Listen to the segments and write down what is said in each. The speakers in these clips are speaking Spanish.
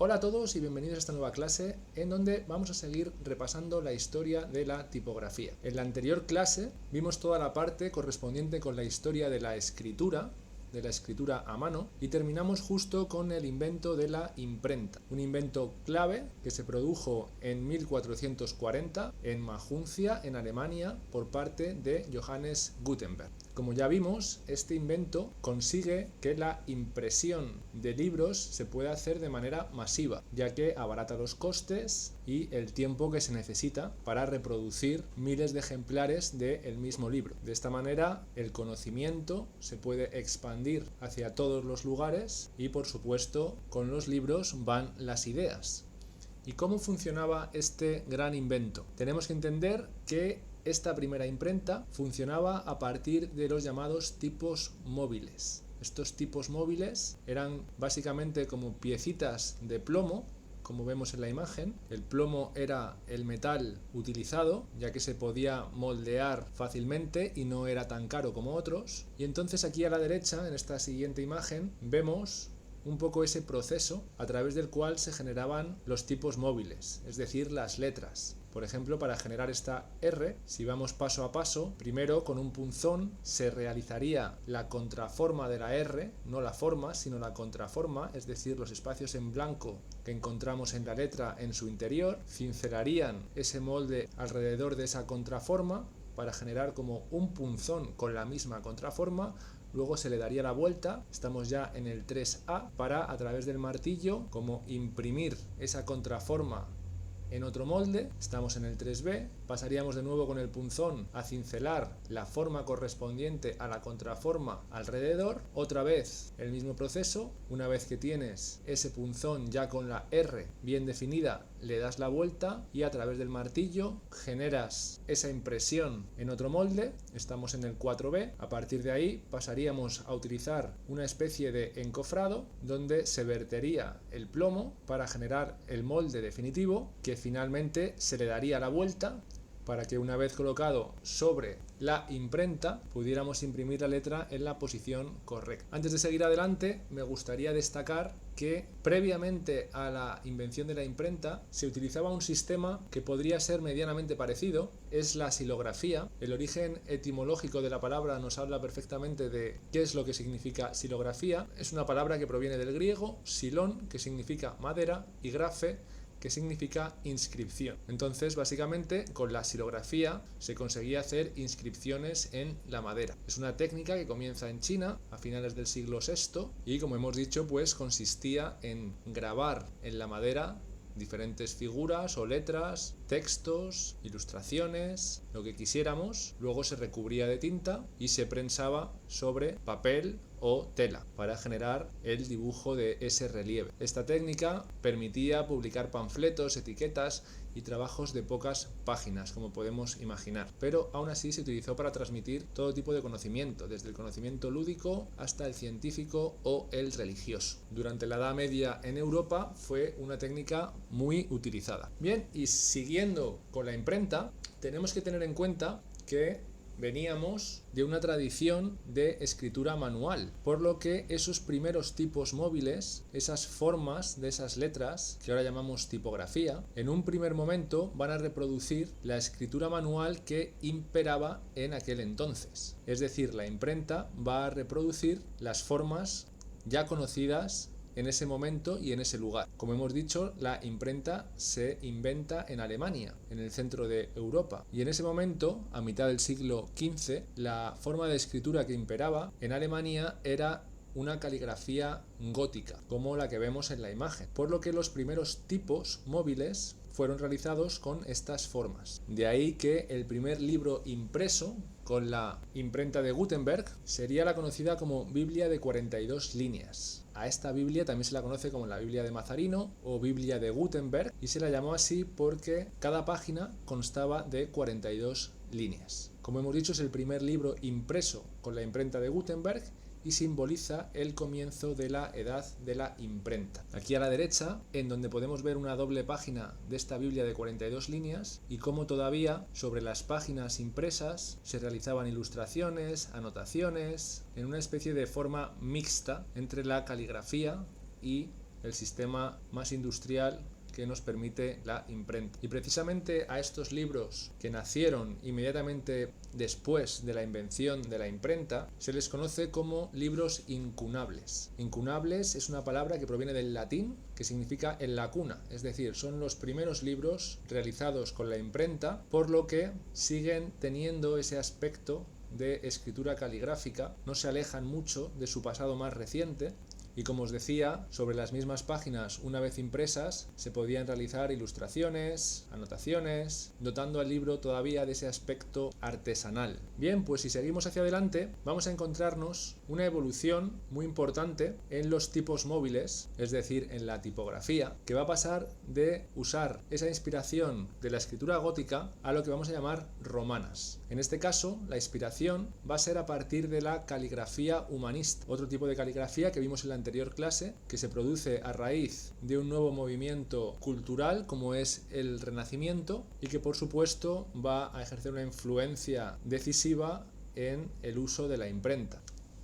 Hola a todos y bienvenidos a esta nueva clase en donde vamos a seguir repasando la historia de la tipografía. En la anterior clase vimos toda la parte correspondiente con la historia de la escritura a mano, y terminamos justo con el invento de la imprenta, un invento clave que se produjo en 1440 en Maguncia, en Alemania, por parte de Johannes Gutenberg. Como ya vimos, este invento consigue que la impresión de libros se pueda hacer de manera masiva, ya que abarata los costes y el tiempo que se necesita para reproducir miles de ejemplares del mismo libro. De esta manera, el conocimiento se puede expandir hacia todos los lugares y, por supuesto, con los libros van las ideas. ¿Y cómo funcionaba este gran invento? Tenemos que entender que esta primera imprenta funcionaba a partir de los llamados tipos móviles. Estos tipos móviles eran básicamente como piecitas de plomo, como vemos en la imagen. El plomo era el metal utilizado, ya que se podía moldear fácilmente y no era tan caro como otros. Y entonces aquí a la derecha, en esta siguiente imagen, vemos un poco ese proceso a través del cual se generaban los tipos móviles, es decir, las letras. Por ejemplo, para generar esta R, si vamos paso a paso, primero con un punzón se realizaría la contraforma de la R, no la forma, sino la contraforma, es decir, los espacios en blanco que encontramos en la letra en su interior, cincelarían ese molde alrededor de esa contraforma para generar como un punzón con la misma contraforma. Luego se le daría la vuelta, estamos ya en el 3A, para a través del martillo como imprimir esa contraforma en otro molde. Estamos en el 3B, pasaríamos de nuevo con el punzón a cincelar la forma correspondiente a la contraforma alrededor. Otra vez el mismo proceso, una vez que tienes ese punzón ya con la R bien definida, le das la vuelta y a través del martillo generas esa impresión en otro molde. Estamos en el 4B, a partir de ahí pasaríamos a utilizar una especie de encofrado donde se vertería el plomo para generar el molde definitivo, que finalmente se le daría la vuelta para que una vez colocado sobre la imprenta pudiéramos imprimir la letra en la posición correcta. Antes de seguir adelante, me gustaría destacar que previamente a la invención de la imprenta se utilizaba un sistema que podría ser medianamente parecido, es la silografía. El origen etimológico de la palabra nos habla perfectamente de qué es lo que significa silografía. Es una palabra que proviene del griego, silón, que significa madera, y grafe, que significa inscripción. Entonces, básicamente, con la silografía se conseguía hacer inscripciones en la madera. Es una técnica que comienza en China a finales del siglo VI y, como hemos dicho, pues consistía en grabar en la madera diferentes figuras o letras, textos, ilustraciones, lo que quisiéramos. Luego se recubría de tinta y se prensaba sobre papel o tela para generar el dibujo de ese relieve. Esta técnica permitía publicar panfletos, etiquetas y trabajos de pocas páginas, como podemos imaginar, pero aún así se utilizó para transmitir todo tipo de conocimiento, desde el conocimiento lúdico hasta el científico o el religioso. Durante la Edad Media en Europa fue una técnica muy utilizada. Bien, y siguiendo con la imprenta, tenemos que tener en cuenta que veníamos de una tradición de escritura manual, por lo que esos primeros tipos móviles, esas formas de esas letras, que ahora llamamos tipografía, en un primer momento van a reproducir la escritura manual que imperaba en aquel entonces. Es decir, la imprenta va a reproducir las formas ya conocidas en ese momento y en ese lugar. Como hemos dicho, la imprenta se inventa en Alemania, en el centro de Europa, y en ese momento, a mitad del siglo XV, la forma de escritura que imperaba en Alemania era una caligrafía gótica, como la que vemos en la imagen, por lo que los primeros tipos móviles fueron realizados con estas formas. De ahí que el primer libro impreso con la imprenta de Gutenberg sería la conocida como Biblia de 42 líneas. A esta Biblia también se la conoce como la Biblia de Mazarino o Biblia de Gutenberg, y se la llamó así porque cada página constaba de 42 líneas. Como hemos dicho, es el primer libro impreso con la imprenta de Gutenberg y simboliza el comienzo de la edad de la imprenta. Aquí a la derecha, en donde podemos ver una doble página de esta Biblia de 42 líneas y cómo todavía sobre las páginas impresas se realizaban ilustraciones, anotaciones, en una especie de forma mixta entre la caligrafía y el sistema más industrial que nos permite la imprenta. Y precisamente a estos libros que nacieron inmediatamente después de la invención de la imprenta se les conoce como libros incunables. Incunables es una palabra que proviene del latín, que significa en la cuna, es decir, son los primeros libros realizados con la imprenta, por lo que siguen teniendo ese aspecto de escritura caligráfica, no se alejan mucho de su pasado más reciente. Y como os decía, sobre las mismas páginas, una vez impresas, se podían realizar ilustraciones, anotaciones, dotando al libro todavía de ese aspecto artesanal. Bien, pues si seguimos hacia adelante, vamos a encontrarnos una evolución muy importante en los tipos móviles, es decir, en la tipografía, que va a pasar de usar esa inspiración de la escritura gótica a lo que vamos a llamar romanas. En este caso, la inspiración va a ser a partir de la caligrafía humanista, otro tipo de caligrafía que vimos en la anterior clase, que se produce a raíz de un nuevo movimiento cultural como es el Renacimiento y que por supuesto va a ejercer una influencia decisiva en el uso de la imprenta.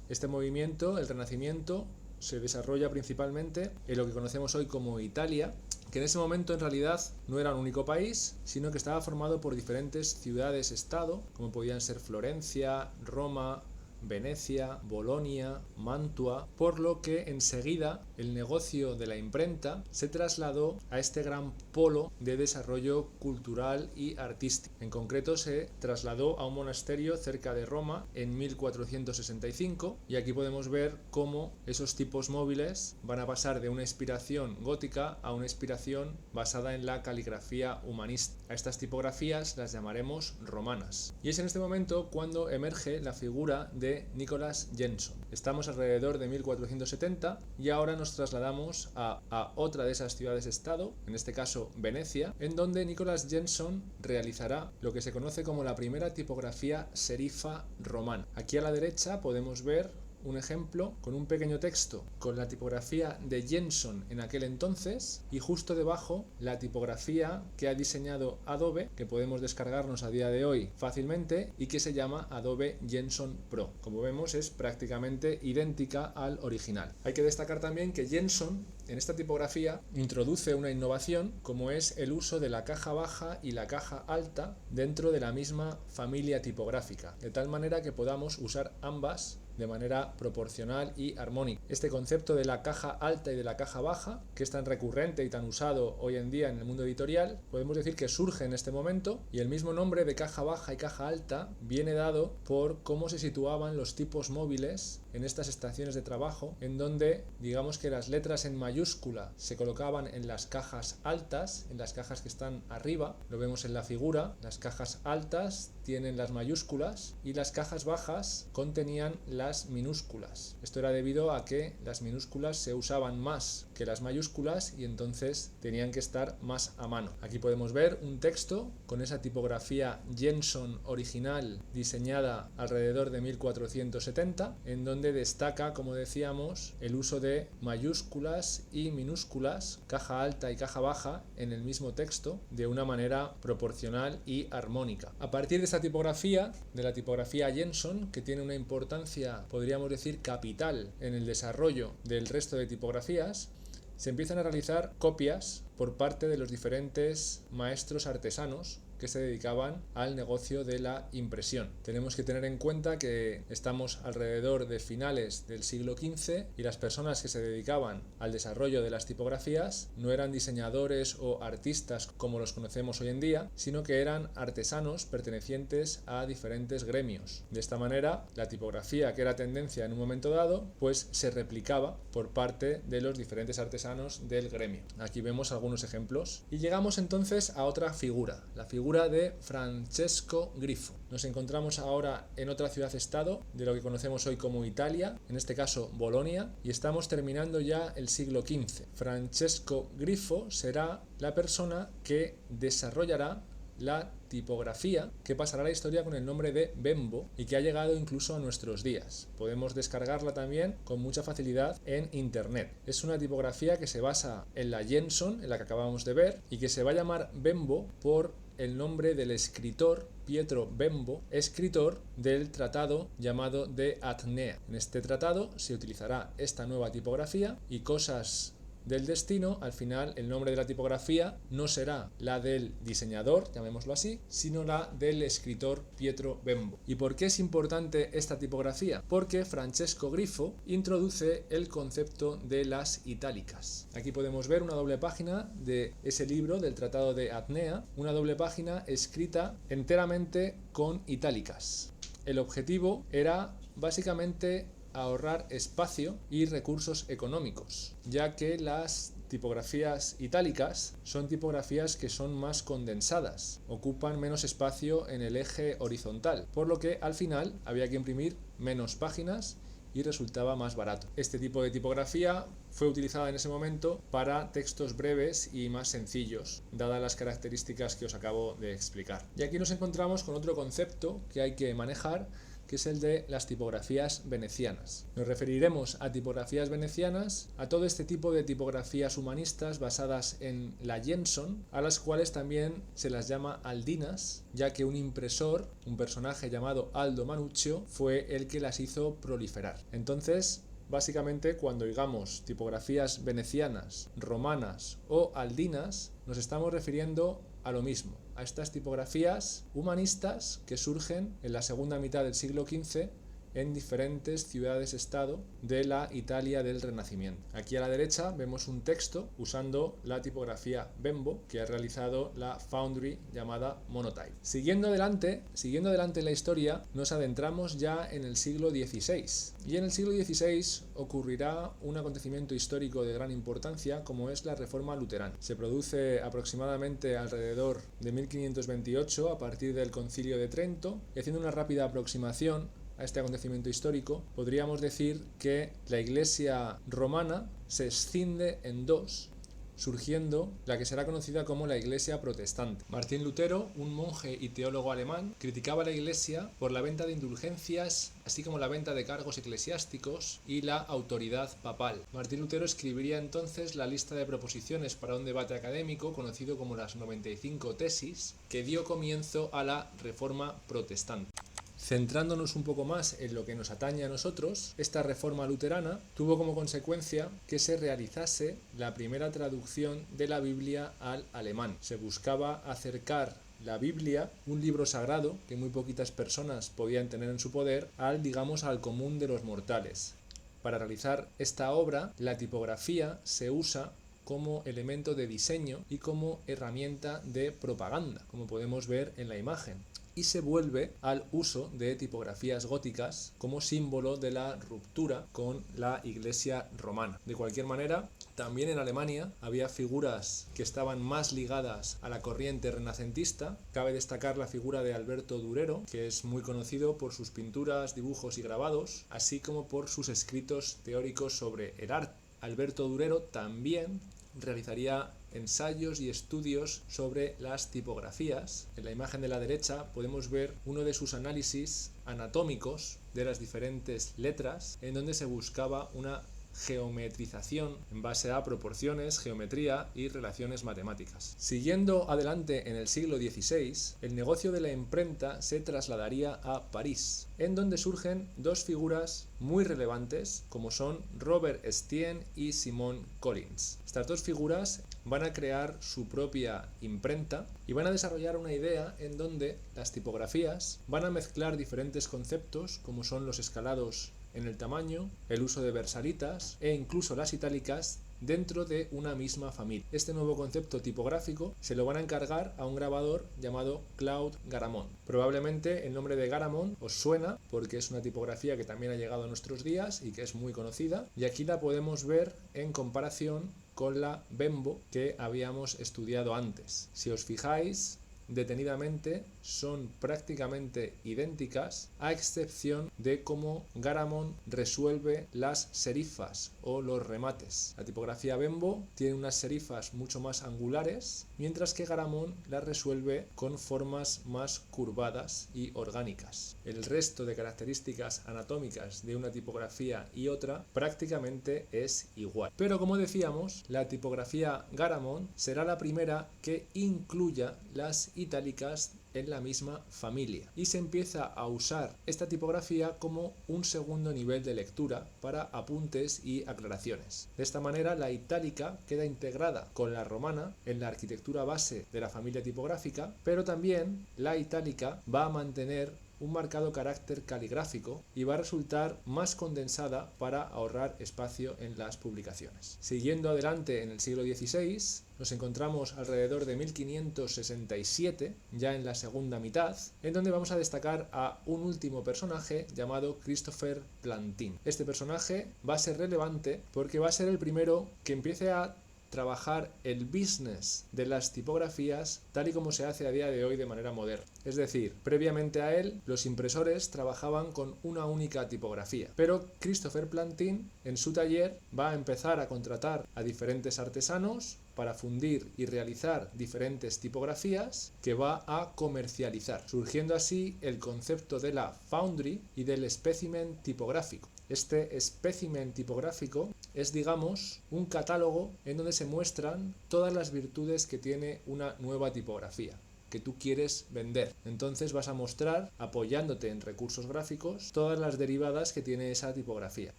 Este movimiento, el Renacimiento, se desarrolla principalmente en lo que conocemos hoy como Italia, que en ese momento en realidad no era un único país, sino que estaba formado por diferentes ciudades-estado, como podían ser Florencia, Roma, Venecia, Bolonia, Mantua, por lo que enseguida el negocio de la imprenta se trasladó a este gran polo de desarrollo cultural y artístico. En concreto se trasladó a un monasterio cerca de Roma en 1465 y aquí podemos ver cómo esos tipos móviles van a pasar de una inspiración gótica a una inspiración basada en la caligrafía humanista. A estas tipografías las llamaremos romanas. Y es en este momento cuando emerge la figura de Nicolas Jenson. Estamos alrededor de 1470 y ahora nos trasladamos a otra de esas ciudades-estado, en este caso Venecia, en donde Nicolas Jenson realizará lo que se conoce como la primera tipografía serifa romana. Aquí a la derecha podemos ver un ejemplo con un pequeño texto con la tipografía de Jenson en aquel entonces y justo debajo la tipografía que ha diseñado Adobe, que podemos descargarnos a día de hoy fácilmente y que se llama Adobe Jenson Pro. Como vemos es prácticamente idéntica al original. Hay que destacar también que Jenson en esta tipografía introduce una innovación como es el uso de la caja baja y la caja alta dentro de la misma familia tipográfica, de tal manera que podamos usar ambas de manera proporcional y armónica. Este concepto de la caja alta y de la caja baja, que es tan recurrente y tan usado hoy en día en el mundo editorial, podemos decir que surge en este momento y el mismo nombre de caja baja y caja alta viene dado por cómo se situaban los tipos móviles en estas estaciones de trabajo, en donde digamos que las letras en mayúscula se colocaban en las cajas altas, en las cajas que están arriba, lo vemos en la figura, las cajas altas tienen las mayúsculas y las cajas bajas contenían las minúsculas. Esto era debido a que las minúsculas se usaban más que las mayúsculas y entonces tenían que estar más a mano. Aquí podemos ver un texto con esa tipografía Jenson original diseñada alrededor de 1470, en donde destaca, como decíamos, el uso de mayúsculas y minúsculas, caja alta y caja baja, en el mismo texto de una manera proporcional y armónica. A partir de esta tipografía, de la tipografía Jenson, que tiene una importancia, podríamos decir, capital en el desarrollo del resto de tipografías, se empiezan a realizar copias por parte de los diferentes maestros artesanos que se dedicaban al negocio de la impresión. Tenemos que tener en cuenta que estamos alrededor de finales del siglo XV y las personas que se dedicaban al desarrollo de las tipografías no eran diseñadores o artistas como los conocemos hoy en día, sino que eran artesanos pertenecientes a diferentes gremios. De esta manera, la tipografía que era tendencia en un momento dado, pues se replicaba por parte de los diferentes artesanos del gremio. Aquí vemos algunos ejemplos y llegamos entonces a otra figura, la figura de Francesco Grifo. Nos encontramos ahora en otra ciudad-estado de lo que conocemos hoy como Italia, en este caso Bolonia, y estamos terminando ya el siglo XV. Francesco Grifo será la persona que desarrollará la tipografía que pasará a la historia con el nombre de Bembo y que ha llegado incluso a nuestros días. Podemos descargarla también con mucha facilidad en internet. Es una tipografía que se basa en la Jenson, en la que acabamos de ver, y que se va a llamar Bembo por el nombre del escritor Pietro Bembo, escritor del tratado llamado De Atnea. En este tratado se utilizará esta nueva tipografía y cosas del destino, al final el nombre de la tipografía no será la del diseñador, llamémoslo así, sino la del escritor Pietro Bembo. ¿Y por qué es importante esta tipografía? Porque Francesco Grifo introduce el concepto de las itálicas. Aquí podemos ver una doble página de ese libro del Tratado de Atnea, una doble página escrita enteramente con itálicas. El objetivo era básicamente ahorrar espacio y recursos económicos, ya que las tipografías itálicas son tipografías que son más condensadas, ocupan menos espacio en el eje horizontal, por lo que al final había que imprimir menos páginas y resultaba más barato. Este tipo de tipografía fue utilizada en ese momento para textos breves y más sencillos, dadas las características que os acabo de explicar. Y aquí nos encontramos con otro concepto que hay que manejar, que es el de las tipografías venecianas. Nos referiremos a tipografías venecianas, a todo este tipo de tipografías humanistas basadas en la Jenson, a las cuales también se las llama aldinas, ya que un impresor, un personaje llamado Aldo Manuccio, fue el que las hizo proliferar. Entonces, básicamente, cuando digamos tipografías venecianas, romanas o aldinas, nos estamos refiriendo a lo mismo, a estas tipografías humanistas que surgen en la segunda mitad del siglo XV en diferentes ciudades-estado de la Italia del Renacimiento. Aquí a la derecha vemos un texto usando la tipografía Bembo que ha realizado la foundry llamada Monotype. Siguiendo adelante en la historia, nos adentramos ya en el siglo XVI. Y en el siglo XVI ocurrirá un acontecimiento histórico de gran importancia como es la Reforma Luterana. Se produce aproximadamente alrededor de 1528 a partir del Concilio de Trento, y haciendo una rápida aproximación a este acontecimiento histórico, podríamos decir que la Iglesia romana se escinde en dos, surgiendo la que será conocida como la Iglesia protestante. Martín Lutero, un monje y teólogo alemán, criticaba a la Iglesia por la venta de indulgencias, así como la venta de cargos eclesiásticos y la autoridad papal. Martín Lutero escribiría entonces la lista de proposiciones para un debate académico conocido como las 95 tesis, que dio comienzo a la Reforma protestante. Centrándonos un poco más en lo que nos atañe a nosotros, esta reforma luterana tuvo como consecuencia que se realizase la primera traducción de la Biblia al alemán. Se buscaba acercar la Biblia, un libro sagrado que muy poquitas personas podían tener en su poder, al común de los mortales. Para realizar esta obra, la tipografía se usa como elemento de diseño y como herramienta de propaganda, como podemos ver en la imagen. Y se vuelve al uso de tipografías góticas como símbolo de la ruptura con la Iglesia romana. De cualquier manera, también en Alemania había figuras que estaban más ligadas a la corriente renacentista. Cabe destacar la figura de Alberto Durero, que es muy conocido por sus pinturas, dibujos y grabados, así como por sus escritos teóricos sobre el arte. Alberto Durero también realizaría ensayos y estudios sobre las tipografías. En la imagen de la derecha podemos ver uno de sus análisis anatómicos de las diferentes letras, en donde se buscaba una geometrización en base a proporciones, geometría y relaciones matemáticas. Siguiendo adelante en el siglo XVI, el negocio de la imprenta se trasladaría a París, en donde surgen dos figuras muy relevantes como son Robert Estienne y Simon Collins. Estas dos figuras van a crear su propia imprenta y van a desarrollar una idea en donde las tipografías van a mezclar diferentes conceptos como son los escalados en el tamaño, el uso de versalitas e incluso las itálicas dentro de una misma familia. Este nuevo concepto tipográfico se lo van a encargar a un grabador llamado Claude Garamond. Probablemente el nombre de Garamond os suena porque es una tipografía que también ha llegado a nuestros días y que es muy conocida, y aquí la podemos ver en comparación con la Bembo que habíamos estudiado antes. Si os fijáis detenidamente, son prácticamente idénticas, a excepción de cómo Garamond resuelve las serifas o los remates. La tipografía Bembo tiene unas serifas mucho más angulares, mientras que Garamond las resuelve con formas más curvadas y orgánicas. El resto de características anatómicas de una tipografía y otra prácticamente es igual. Pero como decíamos, la tipografía Garamond será la primera que incluya las itálicas en la misma familia y se empieza a usar esta tipografía como un segundo nivel de lectura para apuntes y aclaraciones. De esta manera la itálica queda integrada con la romana en la arquitectura base de la familia tipográfica, pero también la itálica va a mantener un marcado carácter caligráfico y va a resultar más condensada para ahorrar espacio en las publicaciones. Siguiendo adelante en el siglo XVI, nos encontramos alrededor de 1567, ya en la segunda mitad, en donde vamos a destacar a un último personaje llamado Christopher Plantin. Este personaje va a ser relevante porque va a ser el primero que empiece a trabajar el business de las tipografías tal y como se hace a día de hoy de manera moderna. Es decir, previamente a él, los impresores trabajaban con una única tipografía. Pero Christopher Plantin, en su taller, va a empezar a contratar a diferentes artesanos para fundir y realizar diferentes tipografías que va a comercializar, surgiendo así el concepto de la foundry y del espécimen tipográfico. Este espécimen tipográfico es, digamos, un catálogo en donde se muestran todas las virtudes que tiene una nueva tipografía que tú quieres vender. Entonces vas a mostrar, apoyándote en recursos gráficos, todas las derivadas que tiene esa tipografía,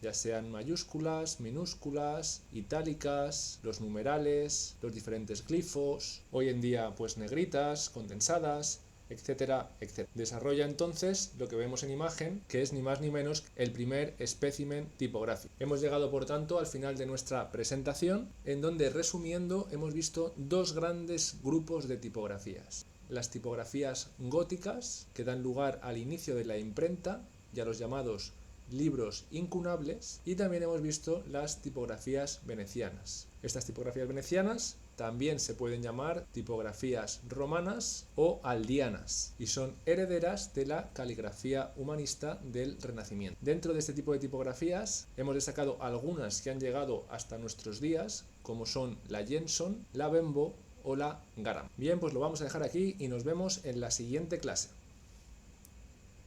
ya sean mayúsculas, minúsculas, itálicas, los numerales, los diferentes glifos, hoy en día pues negritas, condensadas, etcétera, etcétera. Desarrolla entonces lo que vemos en imagen, que es ni más ni menos el primer espécimen tipográfico. Hemos llegado, por tanto, al final de nuestra presentación, en donde, resumiendo, hemos visto dos grandes grupos de tipografías. Las tipografías góticas, que dan lugar al inicio de la imprenta, y a los llamados libros incunables, y también hemos visto las tipografías venecianas. Estas tipografías venecianas también se pueden llamar tipografías romanas o aldianas y son herederas de la caligrafía humanista del Renacimiento. Dentro de este tipo de tipografías hemos destacado algunas que han llegado hasta nuestros días, como son la Jenson, la Bembo o la Garam. Bien, pues lo vamos a dejar aquí y nos vemos en la siguiente clase.